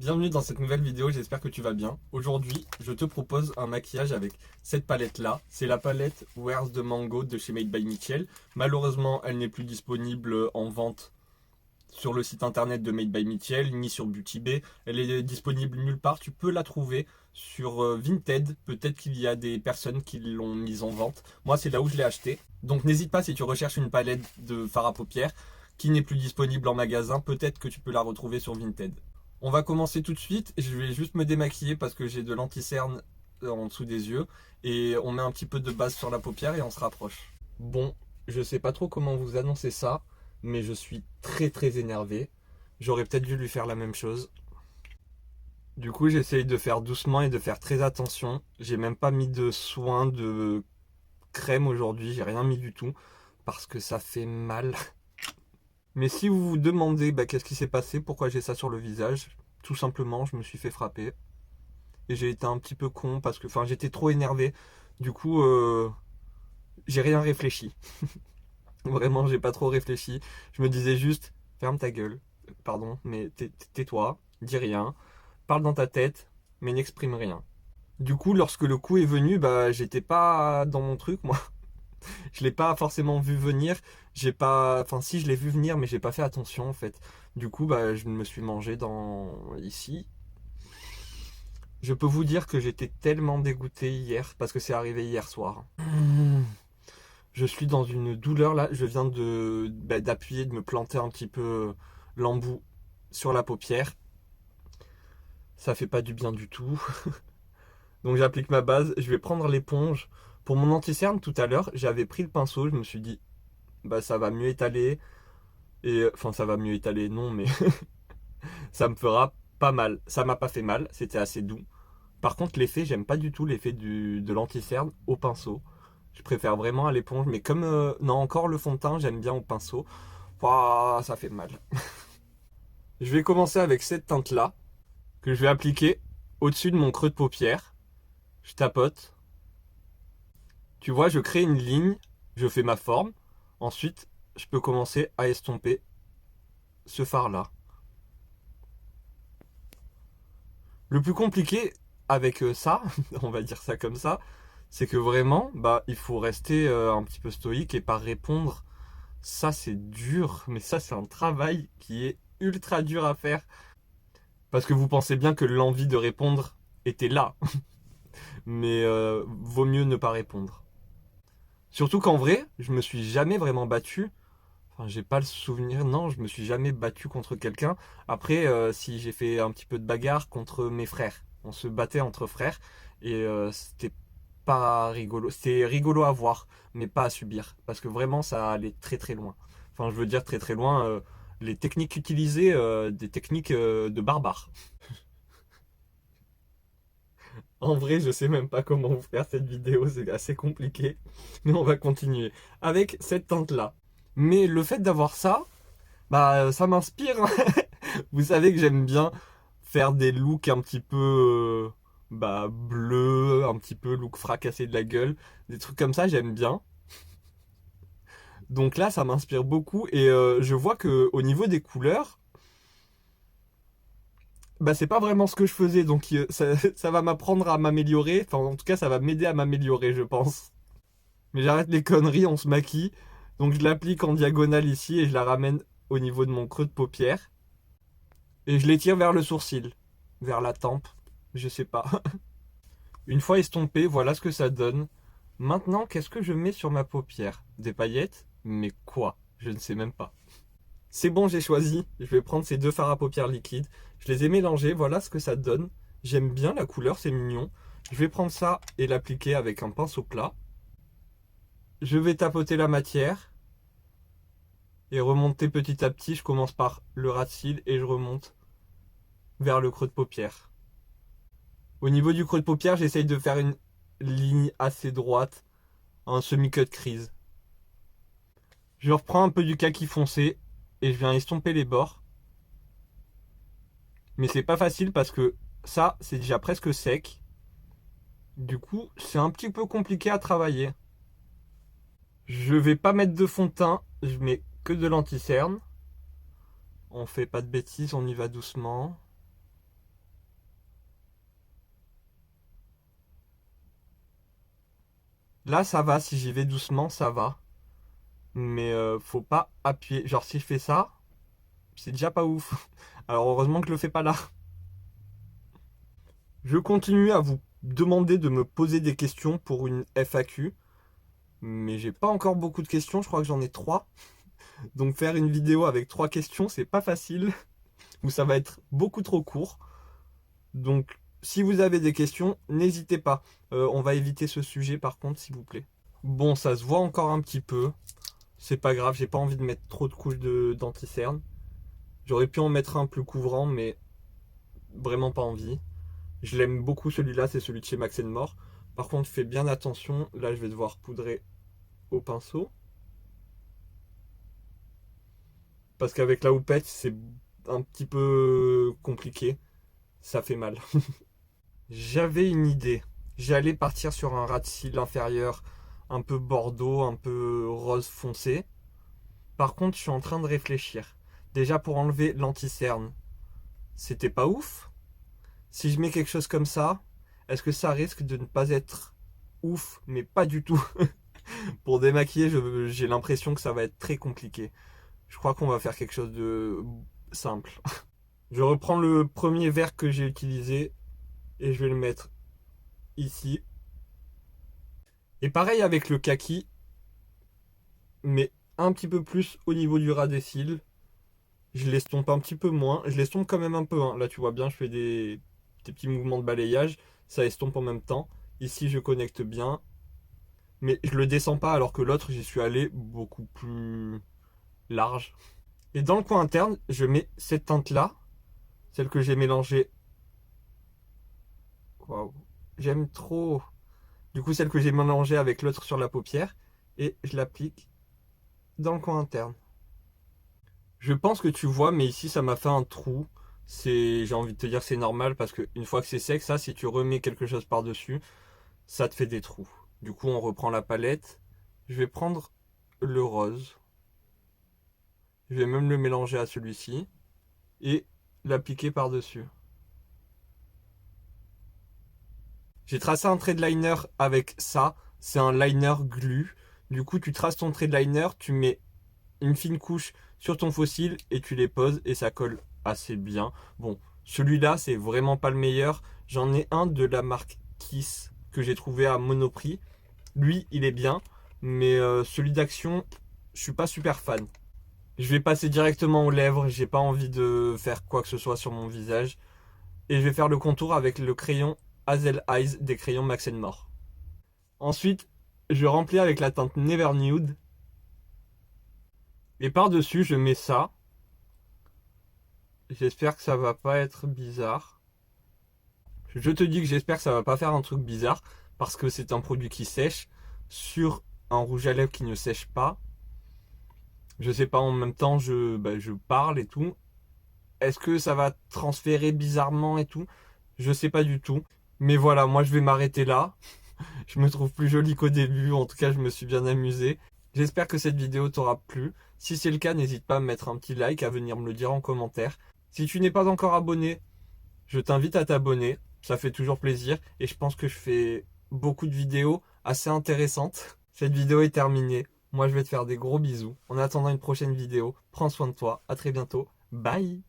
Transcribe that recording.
Bienvenue dans cette nouvelle vidéo, j'espère que tu vas bien. Aujourd'hui, je te propose un maquillage avec cette palette-là. C'est la palette Where's the Mango de chez Made by Michel. Malheureusement, elle n'est plus disponible en vente sur le site internet de Made by Michel, ni sur Beauty Bay. Elle est disponible nulle part, tu peux la trouver sur Vinted. Peut-être qu'il y a des personnes qui l'ont mise en vente. Moi, c'est là où je l'ai acheté. Donc n'hésite pas si tu recherches une palette de fard à paupières qui n'est plus disponible en magasin, peut-être que tu peux la retrouver sur Vinted. On va commencer tout de suite. Je vais juste me démaquiller parce que j'ai de l'anti-cerne en dessous des yeux. Et on met un petit peu de base sur la paupière et on se rapproche. Bon, je sais pas trop comment vous annoncer ça, mais je suis très énervé. J'aurais peut-être dû lui faire la même chose. Du coup, j'essaye de faire doucement et de faire très attention. J'ai même pas mis de soin de crème aujourd'hui, j'ai rien mis du tout parce que ça fait mal. Mais si vous vous demandez qu'est-ce qui s'est passé, pourquoi j'ai ça sur le visage, tout simplement, je me suis fait frapper. Et j'ai été un petit peu con parce que j'étais trop énervé. Du coup, j'ai rien réfléchi. Vraiment, j'ai pas trop réfléchi. Je me disais juste, ferme ta gueule. Pardon, mais tais-toi, dis rien. Parle dans ta tête, mais n'exprime rien. Du coup, lorsque le coup est venu, j'étais pas dans mon truc, moi. Je l'ai pas forcément vu venir. J'ai pas, si je l'ai vu venir, mais j'ai pas fait attention en fait. Du coup, je me suis mangé dans ici. Je peux vous dire que j'étais tellement dégoûté hier parce que c'est arrivé hier soir. Je suis dans une douleur là. Je viens d'appuyer, de me planter un petit peu l'embout sur la paupière. Ça fait pas du bien du tout. Donc j'applique ma base. Je vais prendre l'éponge. Pour mon anti-cerne tout à l'heure, j'avais pris le pinceau. Je me suis dit, ça va mieux étaler. Et ça va mieux étaler, non, mais ça me fera pas mal. Ça m'a pas fait mal, c'était assez doux. Par contre, l'effet, j'aime pas du tout l'effet de l'anti-cerne au pinceau. Je préfère vraiment à l'éponge, mais comme non, encore le fond de teint, j'aime bien au pinceau. Ouah, ça fait mal. Je vais commencer avec cette teinte-là, que je vais appliquer au-dessus de mon creux de paupière. Je tapote. Tu vois, je crée une ligne, je fais ma forme. Ensuite, je peux commencer à estomper ce fard-là. Le plus compliqué avec ça, on va dire ça comme ça, c'est que vraiment, il faut rester un petit peu stoïque et pas répondre. Ça, c'est dur, mais ça, c'est un travail qui est ultra dur à faire. Parce que vous pensez bien que l'envie de répondre était là. Mais vaut mieux ne pas répondre. Surtout qu'en vrai, je me suis jamais vraiment battu. Enfin, j'ai pas le souvenir, non, je me suis jamais battu contre quelqu'un. Après, si j'ai fait un petit peu de bagarre contre mes frères. On se battait entre frères et c'était pas rigolo. C'était rigolo à voir, mais pas à subir. Parce que vraiment, ça allait très loin. Enfin, je veux dire très loin. Les techniques utilisées, des techniques de barbares. En vrai, je sais même pas comment vous faire cette vidéo, c'est assez compliqué. Mais on va continuer avec cette teinte-là. Mais le fait d'avoir ça, ça m'inspire. Vous savez que j'aime bien faire des looks un petit peu bleus, un petit peu look fracassé de la gueule, des trucs comme ça, j'aime bien. Donc là, ça m'inspire beaucoup et je vois que au niveau des couleurs, c'est pas vraiment ce que je faisais, donc ça va m'apprendre à m'améliorer. Enfin, en tout cas, ça va m'aider à m'améliorer, je pense. Mais j'arrête les conneries, on se maquille. Donc je l'applique en diagonale ici et je la ramène au niveau de mon creux de paupière. Et je l'étire vers le sourcil, vers la tempe, je sais pas. Une fois estompé, voilà ce que ça donne. Maintenant, qu'est-ce que je mets sur ma paupière? Des paillettes? Mais quoi? Je ne sais même pas. C'est bon, j'ai choisi. Je vais prendre ces deux fards à paupières liquides. Je les ai mélangés, voilà ce que ça donne. J'aime bien la couleur, c'est mignon. Je vais prendre ça et l'appliquer avec un pinceau plat. Je vais tapoter la matière et remonter petit à petit. Je commence par le ras de cils et je remonte vers le creux de paupière. Au niveau du creux de paupière, j'essaye de faire une ligne assez droite, un semi-cut crease. Je reprends un peu du kaki foncé et je viens estomper les bords. Mais c'est pas facile parce que ça, c'est déjà presque sec. Du coup, c'est un petit peu compliqué à travailler. Je vais pas mettre de fond de teint, je mets que de l'anti-cerne. On fait pas de bêtises, on y va doucement. Là, ça va, si j'y vais doucement, ça va. Mais faut pas appuyer. Genre, si je fais ça, c'est déjà pas ouf. Alors, heureusement que je le fais pas là. Je continue à vous demander de me poser des questions pour une FAQ. Mais j'ai pas encore beaucoup de questions, je crois que j'en ai 3. Donc faire une vidéo avec 3 questions, c'est pas facile. Ou ça va être beaucoup trop court. Donc si vous avez des questions, n'hésitez pas. On va éviter ce sujet par contre, s'il vous plaît. Bon, ça se voit encore un petit peu. C'est pas grave, j'ai pas envie de mettre trop de couches d'anti-cerne. J'aurais pu en mettre un plus couvrant, mais vraiment pas envie. Je l'aime beaucoup celui-là, c'est celui de chez Max More. Par contre, fais bien attention. Là, je vais devoir poudrer au pinceau. Parce qu'avec la houppette, c'est un petit peu compliqué. Ça fait mal. J'avais une idée. J'allais partir sur un ras de cils inférieur un peu bordeaux, un peu rose foncé. Par contre, je suis en train de réfléchir. Déjà pour enlever l'anti-cerne, c'était pas ouf. Si je mets quelque chose comme ça, est-ce que ça risque de ne pas être ouf, mais pas du tout. Pour démaquiller, j'ai l'impression que ça va être très compliqué. Je crois qu'on va faire quelque chose de simple. Je reprends le premier verre que j'ai utilisé et je vais le mettre ici. Et pareil avec le kaki, mais un petit peu plus au niveau du ras des cils. Je l'estompe un petit peu moins. Je l'estompe quand même un peu. Hein. Là, tu vois bien, je fais des petits mouvements de balayage. Ça estompe en même temps. Ici, je connecte bien. Mais je le descends pas alors que l'autre, j'y suis allé beaucoup plus large. Et dans le coin interne, je mets cette teinte-là. Celle que j'ai mélangée. Waouh. J'aime trop. Du coup, celle que j'ai mélangée avec l'autre sur la paupière. Et je l'applique dans le coin interne. Je pense que tu vois, mais ici, ça m'a fait un trou. J'ai envie de te dire que c'est normal parce qu'une fois que c'est sec, ça, si tu remets quelque chose par-dessus, ça te fait des trous. Du coup, on reprend la palette. Je vais prendre le rose. Je vais même le mélanger à celui-ci. Et l'appliquer par-dessus. J'ai tracé un trait de liner avec ça. C'est un liner glu. Du coup, tu traces ton trait de liner, tu mets une fine couche sur ton fossile et tu les poses et ça colle assez bien. Bon, celui-là, c'est vraiment pas le meilleur. J'en ai un de la marque Kiss que j'ai trouvé à Monoprix. Lui, il est bien, mais celui d'Action, je suis pas super fan. Je vais passer directement aux lèvres, j'ai pas envie de faire quoi que ce soit sur mon visage. Et je vais faire le contour avec le crayon Hazel Eyes des crayons Max More. Ensuite, je remplis avec la teinte Never Nude. Et par-dessus, je mets ça. J'espère que ça va pas être bizarre. Je te dis que j'espère que ça va pas faire un truc bizarre. Parce que c'est un produit qui sèche. Sur un rouge à lèvres qui ne sèche pas. Je sais pas, en même temps, je parle et tout. Est-ce que ça va transférer bizarrement et tout? Je sais pas du tout. Mais voilà, moi je vais m'arrêter là. Je me trouve plus jolie qu'au début. En tout cas, je me suis bien amusé. J'espère que cette vidéo t'aura plu. Si c'est le cas, n'hésite pas à me mettre un petit like, à venir me le dire en commentaire. Si tu n'es pas encore abonné, je t'invite à t'abonner. Ça fait toujours plaisir. Et je pense que je fais beaucoup de vidéos assez intéressantes. Cette vidéo est terminée. Moi, je vais te faire des gros bisous. En attendant une prochaine vidéo, prends soin de toi. À très bientôt. Bye!